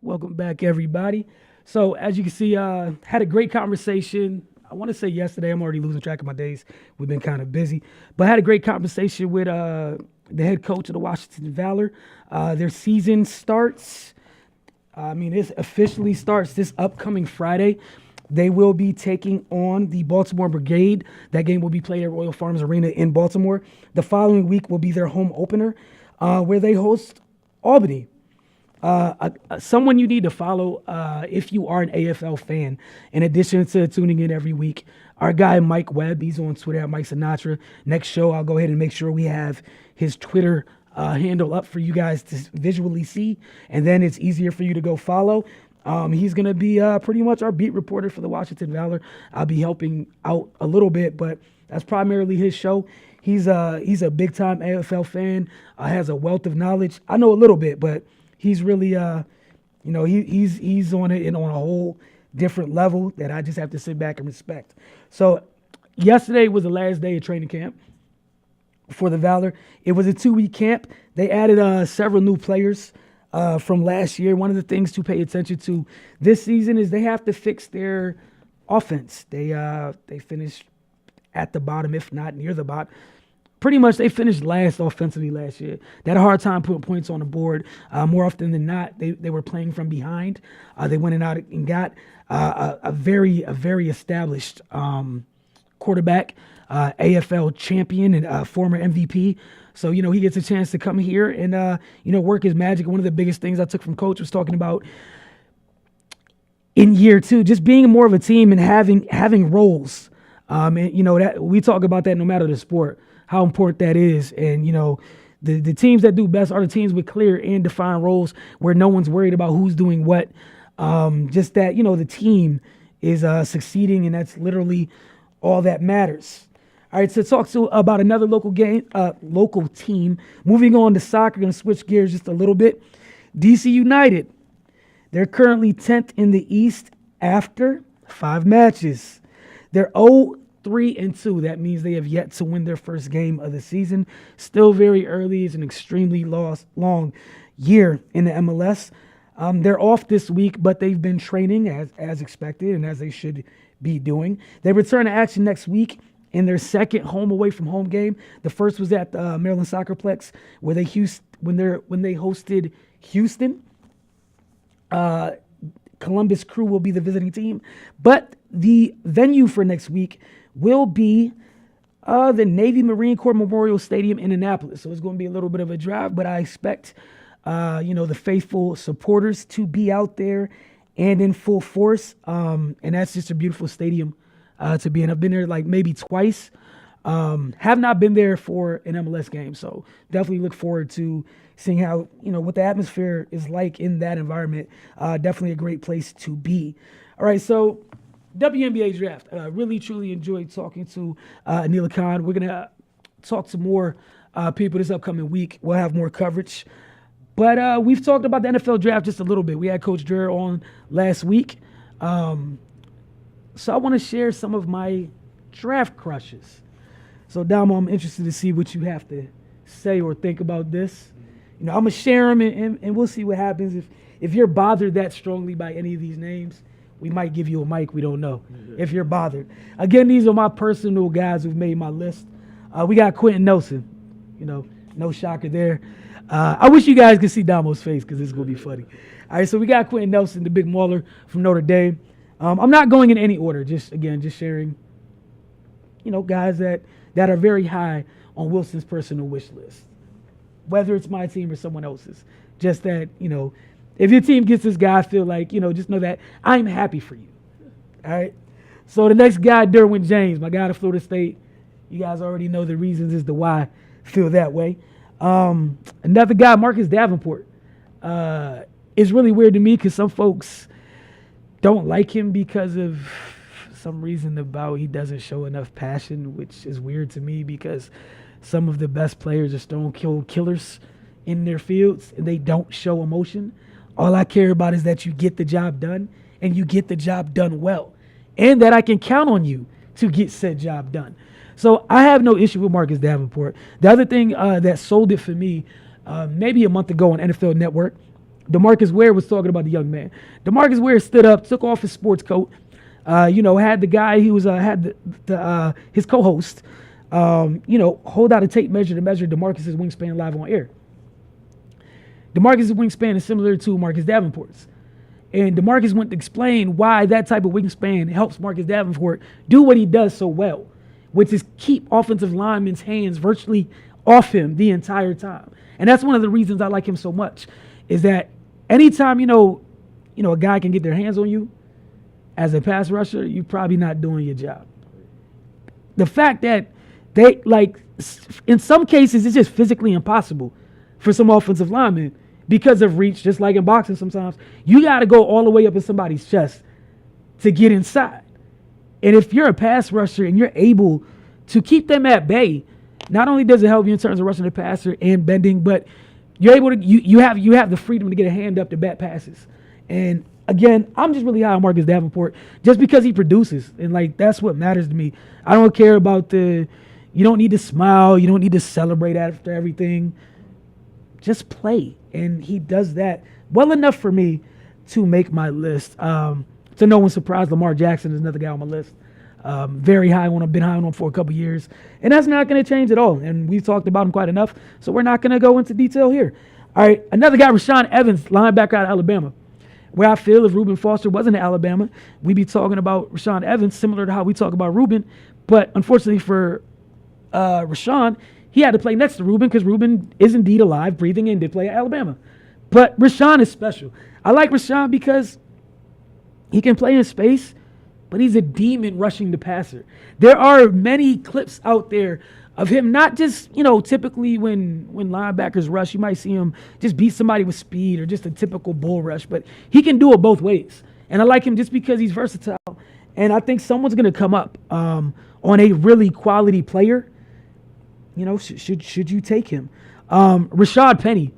Welcome back, everybody. So as you can see, had a great conversation. I want to say yesterday. I'm already losing track of my days. We've been kind of busy. But I had a great conversation with the head coach of the Washington Valor. Their season starts. It officially starts this upcoming Friday. They will be taking on the Baltimore Brigade. That game will be played at Royal Farms Arena in Baltimore. The following week will be their home opener, where they host Albany. Someone you need to follow if you are an AFL fan, in addition to tuning in every week, our guy Mike Webb. He's on Twitter at Mike Sinatra. Next show, I'll go ahead and make sure we have his Twitter handle up for you guys to visually see, and then it's easier for you to go follow. He's going to be pretty much our beat reporter for the Washington Valor. I'll be helping out a little bit, but that's primarily his show. He's a big-time AFL fan, has a wealth of knowledge. I know a little bit, but he's really, he's on it and on a whole different level that I just have to sit back and respect. So yesterday was the last day of training camp for the Valor. It was a 2-week camp. They added several new players from last year. One of the things to pay attention to this season is they have to fix their offense. They finished at the bottom, if not near the bottom. Pretty much they finished last offensively last year. They had a hard time putting points on the board. More often than not, they were playing from behind. They went out and got a very established quarterback, AFL champion and former MVP. So, he gets a chance to come here and, work his magic. One of the biggest things I took from Coach was talking about in year 2, just being more of a team and having roles. And, that we talk about that no matter the sport, how important that is. And, the teams that do best are the teams with clear and defined roles where no one's worried about who's doing what. Just that, the team is succeeding, and that's literally all that matters. All right, so talk about another local team. Moving on to soccer, going to switch gears just a little bit. DC United, they're currently 10th in the East after 5 matches. They're 0-3-2. That means they have yet to win their first game of the season. Still very early. It's an extremely long year in the MLS. They're off this week, but they've been training as expected and as they should be doing. They return to action next week in their second home away from home game. The first was at the Maryland Soccerplex where they hosted Houston. Columbus Crew will be the visiting team, but the venue for next week will be the Navy Marine Corps Memorial Stadium in Annapolis. So it's going to be a little bit of a drive, but I expect, the faithful supporters to be out there and in full force. And that's just a beautiful stadium to be in. I've been there like maybe twice. Have not been there for an MLS game. So definitely look forward to seeing how, what the atmosphere is like in that environment. Definitely a great place to be. All right. So WNBA Draft. Really, truly enjoyed talking to Aneela Khan. We're going to talk to more people this upcoming week. We'll have more coverage. But we've talked about the NFL Draft just a little bit. We had Coach Dreher on last week. So I want to share some of my draft crushes. So, Damo, I'm interested to see what you have to say or think about this. I'm going to share them, and we'll see what happens. If you're bothered that strongly by any of these names, we might give you a mic. We don't know if you're bothered. Again, these are my personal guys who've made my list. We got Quentin Nelson. No shocker there. I wish you guys could see Damo's face because it's going to be funny. All right, so we got Quentin Nelson, the big mauler from Notre Dame. I'm not going in any order. Just sharing, guys that are very high on Wilson's personal wish list, whether it's my team or someone else's. Just that, if your team gets this guy, I feel like, just know that I'm happy for you. All right. So the next guy, Derwin James, my guy to Florida State. You guys already know the reasons as to why I feel that way. Another guy, Marcus Davenport. It's really weird to me because some folks don't like him because of some reason about he doesn't show enough passion, which is weird to me because some of the best players are stone cold killers in their fields and they don't show emotion. All I care about is that you get the job done and you get the job done well and that I can count on you to get said job done. So I have no issue with Marcus Davenport. The other thing that sold it for me maybe a month ago on NFL Network, DeMarcus Ware was talking about the young man. DeMarcus Ware stood up, took off his sports coat, had the guy he was had his co-host, hold out a tape measure to measure DeMarcus's wingspan live on air. DeMarcus's wingspan is similar to Marcus Davenport's. And DeMarcus went to explain why that type of wingspan helps Marcus Davenport do what he does so well, which is keep offensive linemen's hands virtually off him the entire time. And that's one of the reasons I like him so much, is that anytime, a guy can get their hands on you as a pass rusher, you're probably not doing your job. The fact that they, in some cases, it's just physically impossible for some offensive linemen because of reach, just like in boxing sometimes. You got to go all the way up in somebody's chest to get inside. And if you're a pass rusher and you're able to keep them at bay, not only does it help you in terms of rushing the passer and bending, but you're able to you have the freedom to get a hand up to bat passes. And again, I'm just really high on Marcus Davenport just because he produces, and that's what matters to me. I don't care about you don't need to smile, you don't need to celebrate after everything. Just play, and he does that well enough for me to make my list. To no one's surprise, Lamar Jackson is another guy on my list. Very high on him, been high on him for a couple years. And that's not going to change at all. And we've talked about him quite enough, so we're not going to go into detail here. All right, another guy, Rashaan Evans, linebacker out of Alabama. Where I feel if Reuben Foster wasn't in Alabama, we'd be talking about Rashaan Evans, similar to how we talk about Reuben. But unfortunately for Rashaan, he had to play next to Reuben because Reuben is indeed alive, breathing, and did play at Alabama. But Rashaan is special. I like Rashaan because he can play in space, but he's a demon rushing the passer. There are many clips out there of him, not just, typically when linebackers rush, you might see him just beat somebody with speed or just a typical bull rush, but he can do it both ways. And I like him just because he's versatile. And I think someone's going to come up on a really quality player. Should you take him? Rashad Penny.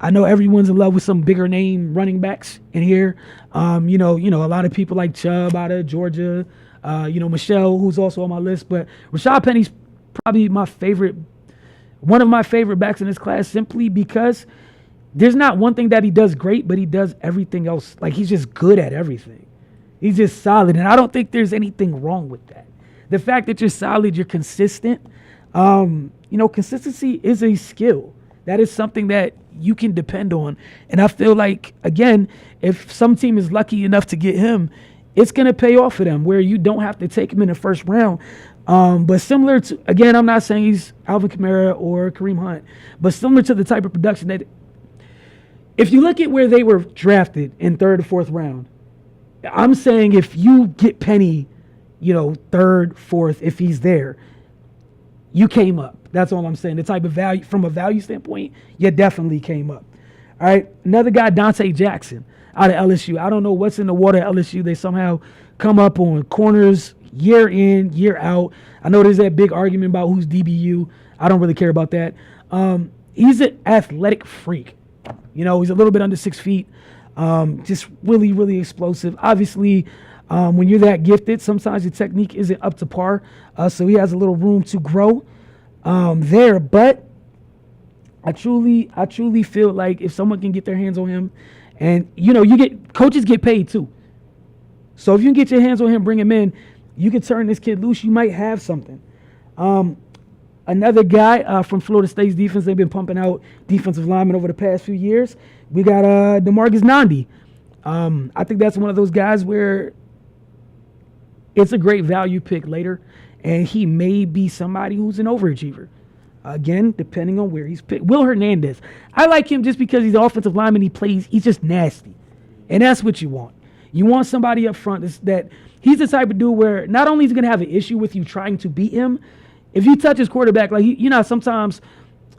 I know everyone's in love with some bigger name running backs in here. A lot of people like Chubb out of Georgia, Michelle, who's also on my list. But Rashad Penny's probably one of my favorite backs in this class simply because there's not one thing that he does great, but he does everything else. Like, he's just good at everything. He's just solid, and I don't think there's anything wrong with that. The fact that you're solid, you're consistent. Consistency is a skill. That is something that you can depend on. And I feel like, again, if some team is lucky enough to get him, it's going to pay off for them where you don't have to take him in the first round. But similar to, again, I'm not saying he's Alvin Kamara or Kareem Hunt, but similar to the type of production that, if you look at where they were drafted in third or fourth round, I'm saying if you get Penny, third, fourth, if he's there, you came up. That's all I'm saying. The type of value, from a value standpoint, you definitely came up. All right. Another guy, Dante Jackson, out of LSU. I don't know what's in the water at LSU. They somehow come up on corners year in, year out. I know there's that big argument about who's DBU. I don't really care about that. He's an athletic freak. He's a little bit under 6 feet. Just really, really explosive. Obviously, when you're that gifted, sometimes your technique isn't up to par. So he has a little room to grow there. But I truly feel like if someone can get their hands on him, and coaches get paid too. So if you can get your hands on him, bring him in, you can turn this kid loose. You might have something. Another guy from Florida State's defense, they've been pumping out defensive linemen over the past few years. We got DeMarcus Nandi. I think that's one of those guys where it's a great value pick later, and he may be somebody who's an overachiever. Again, depending on where he's picked. Will Hernandez. I like him just because he's an offensive lineman. He's just nasty. And that's what you want. You want somebody up front that he's the type of dude where not only is he going to have an issue with you trying to beat him, if you touch his quarterback, like, sometimes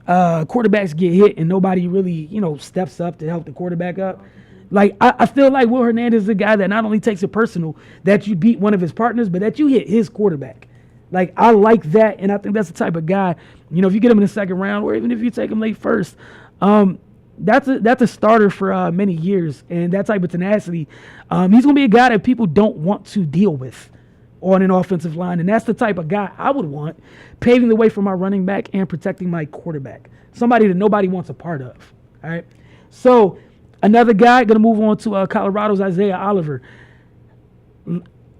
quarterbacks get hit and nobody really, steps up to help the quarterback up. Like, I feel like Will Hernandez is a guy that not only takes it personal that you beat one of his partners, but that you hit his quarterback. Like, I like that, and I think that's the type of guy, if you get him in the second round, or even if you take him late first, that's a starter for many years, and that type of tenacity. He's going to be a guy that people don't want to deal with on an offensive line, and that's the type of guy I would want, paving the way for my running back and protecting my quarterback. Somebody that nobody wants a part of. All right. So another guy, going to move on to Colorado's Isaiah Oliver.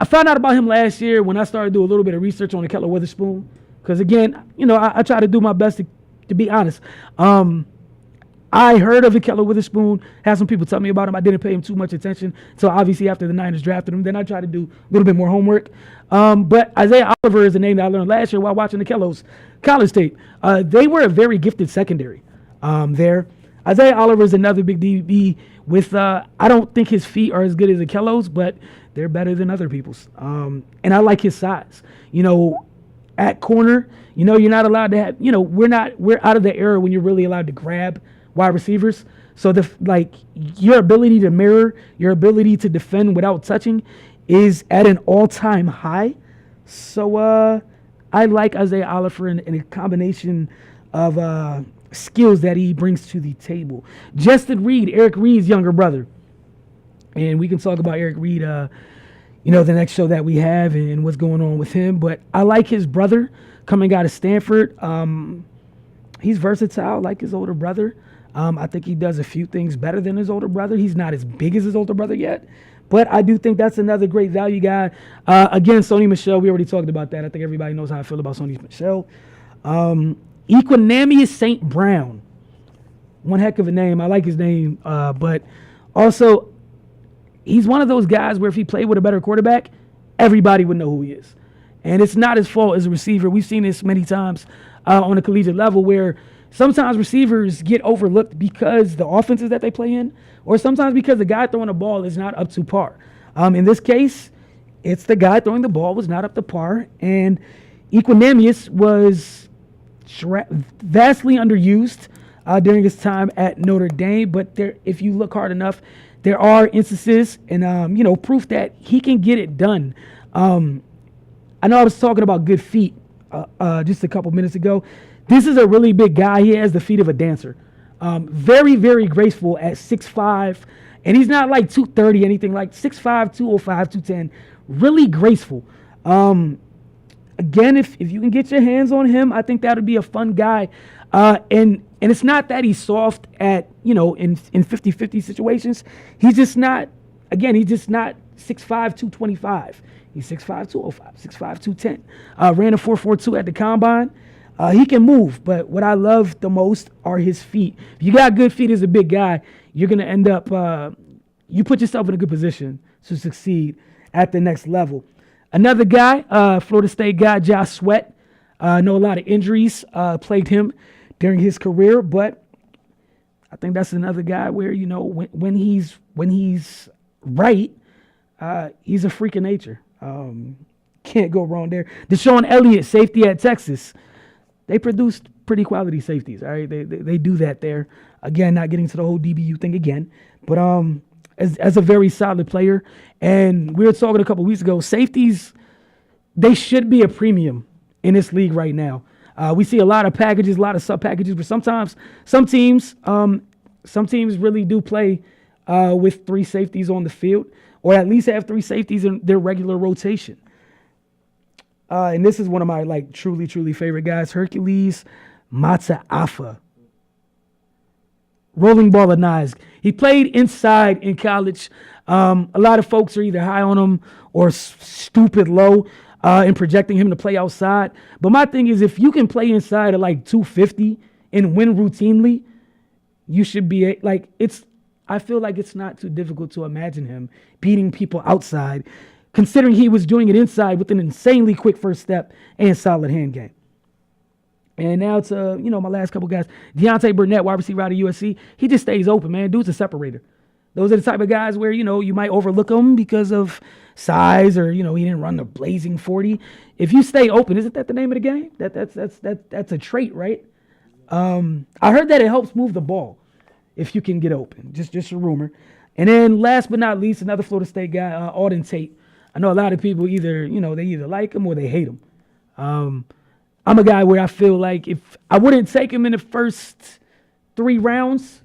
I found out about him last year when I started doing a little bit of research on the Keller Witherspoon, because again, I try to do my best to be honest. I heard of Keller Witherspoon, had some people tell me about him. I didn't pay him too much attention. So obviously after the Niners drafted him, then I tried to do a little bit more homework. But Isaiah Oliver is a name that I learned last year while watching the Kello's college tape. They were a very gifted secondary there. Isaiah Oliver is another big DB with, I don't think his feet are as good as the Kello's, but they're better than other people's. And I like his size. At corner, you're not allowed to have, we're out of the era when you're really allowed to grab wide receivers. So your ability to mirror, your ability to defend without touching is at an all-time high. So I like Isaiah Oliver in a combination of skills that he brings to the table. Justin Reed, Eric Reed's younger brother. And we can talk about Eric Reed, the next show that we have and what's going on with him. But I like his brother coming out of Stanford. He's versatile like his older brother. I think he does a few things better than his older brother. He's not as big as his older brother yet, but I do think that's another great value guy. Again, Sony Michel, we already talked about that. I think everybody knows how I feel about Sony Michel. Equinemius St. Brown, one heck of a name. I like his name, but also he's one of those guys where if he played with a better quarterback, everybody would know who he is. And it's not his fault as a receiver. We've seen this many times on a collegiate level where sometimes receivers get overlooked because the offenses that they play in, or sometimes because the guy throwing the ball is not up to par. In this case, it's the guy throwing the ball was not up to par, and Equinemius was vastly underused during his time at Notre Dame. But if you look hard enough, there are instances and proof that he can get it done. I know I was talking about good feet just a couple minutes ago. This is a really big guy. He has the feet of a dancer. Very, very graceful at 6'5", and he's not like 230, anything like 6'5", 205, 210. Really graceful. Again, if you can get your hands on him, I think that would be a fun guy And it's not that he's soft at, in 50-50 situations. He's just not 6'5", 225. He's 6'5", 205, 6'5", 210. Ran a 4.42 at the combine. He can move, but what I love the most are his feet. If you got good feet as a big guy, you're going to end up, you put yourself in a good position to succeed at the next level. Another guy, Florida State guy, Josh Sweat. I know a lot of injuries plagued him during his career, but I think that's another guy where, when he's right, he's a freak of nature. Can't go wrong there. Deshaun Elliott, safety at Texas. They produced pretty quality safeties. All right, they do that there. Again, not getting to the whole DBU thing again, but as a very solid player. And we were talking a couple weeks ago, safeties, they should be a premium in this league right now. We see a lot of packages, a lot of sub packages, but sometimes some teams really do play with 3 safeties on the field, or at least have 3 safeties in their regular rotation. And this is one of my truly, truly favorite guys, Hercules Mataafa. Rolling ball of knives. He played inside in college. A lot of folks are either high on him or stupid low in projecting him to play outside. But my thing is, if you can play inside at 250 and win routinely, you should be I feel like it's not too difficult to imagine him beating people outside, considering he was doing it inside with an insanely quick first step and solid hand game. And now to, my last couple guys. Deontay Burnett, wide receiver out of USC. He just stays open, man. Dude's a separator. Those are the type of guys where, you might overlook him because of size or, he didn't run the blazing 40. If you stay open, isn't that the name of the game? That's a trait, right? I heard that it helps move the ball if you can get open. Just a rumor. And then last but not least, another Florida State guy, Auden Tate. I know a lot of people they either like him or they hate him. I'm a guy where I feel like if I wouldn't take him in the first 3 rounds,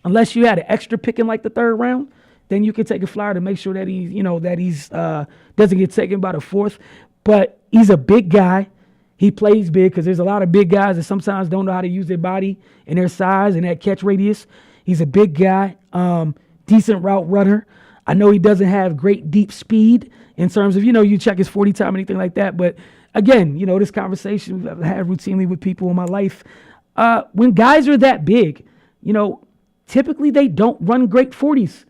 unless you had an extra pick in the 3rd round, then you could take a flyer to make sure that he's doesn't get taken by the 4th. But he's a big guy. He plays big because there's a lot of big guys that sometimes don't know how to use their body and their size and that catch radius. He's a big guy, decent route runner. I know he doesn't have great deep speed in terms of, you check his 40 time, anything like that. But again, this conversation I've had routinely with people in my life. When guys are that big, typically they don't run great 40s.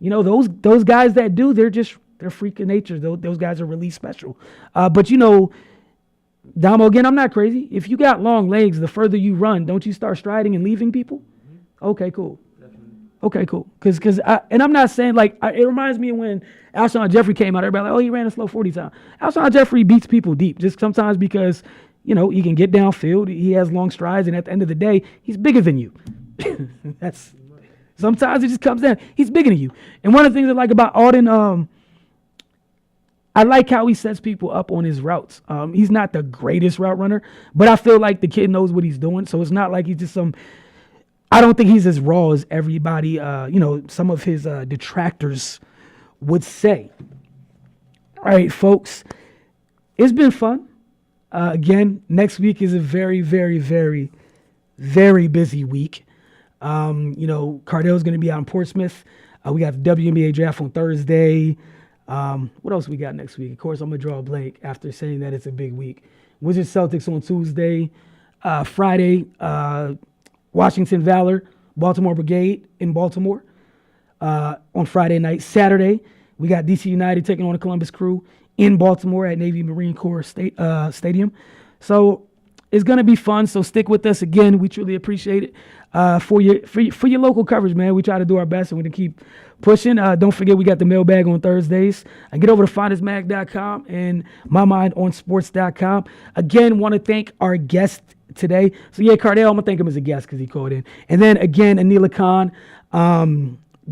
Those guys that do, they're freak of nature. Those guys are really special. But Damo, again, I'm not crazy. If you got long legs, the further you run, don't you start striding and leaving people? Okay, cool. Okay, cool. Because I'm not saying it reminds me of when Alshon Jeffrey came out. Everybody he ran a slow 40 time. Alshon Jeffrey beats people deep just sometimes because he can get downfield. He has long strides, and at the end of the day, he's bigger than you. Sometimes it just comes down. He's bigger than you. And one of the things I like about Auden, I like how he sets people up on his routes. He's not the greatest route runner, but I feel like the kid knows what he's doing. So it's not like he's just I don't think he's as raw as everybody, some of his detractors would say. All right, folks, it's been fun. Again, next week is a very, very, very, very busy week. Cardell's going to be out in Portsmouth. We got the WNBA Draft on Thursday. What else we got next week? Of course, I'm going to draw a blank after saying that it's a big week. Wizards Celtics on Tuesday. Friday, Washington Valor, Baltimore Brigade in Baltimore on Friday night. Saturday, we got DC United taking on the Columbus Crew in Baltimore at Navy Marine Corps Stadium. So it's going to be fun. So stick with us. Again, we truly appreciate it for your local coverage, man. We try to do our best, and we're going to keep pushing. Don't forget, we got the mailbag on Thursdays. Get over to finestmag.com and mymindonsports.com. Again, want to thank our guest today. So, Cardell, I'm going to thank him as a guest because he called in. And then, again, Aneela Khan,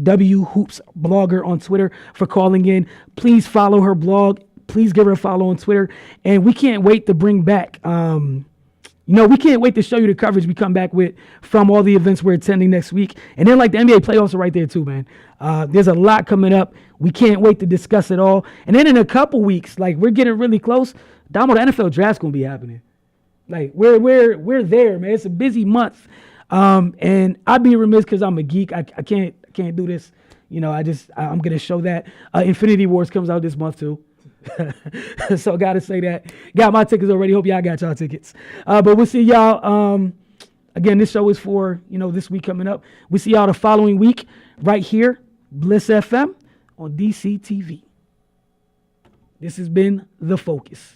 W Hoops blogger on Twitter, for calling in. Please follow her blog. Please give her a follow on Twitter. And we can't wait to bring back we can't wait to show you the coverage we come back with from all the events we're attending next week. And then, the NBA playoffs are right there, too, man. There's a lot coming up. We can't wait to discuss it all. And then in a couple weeks, we're getting really close. Damo, the NFL draft's going to be happening. Like we're there, man. It's a busy month, and I'd be remiss because I'm a geek. I can't do this. You know, I'm gonna show that Infinity Wars comes out this month too. So gotta say that. Got my tickets already. Hope y'all got y'all tickets. But we'll see y'all. Again, this show is for this week coming up. We see y'all the following week right here, Bliss FM on DC TV. This has been The Focus.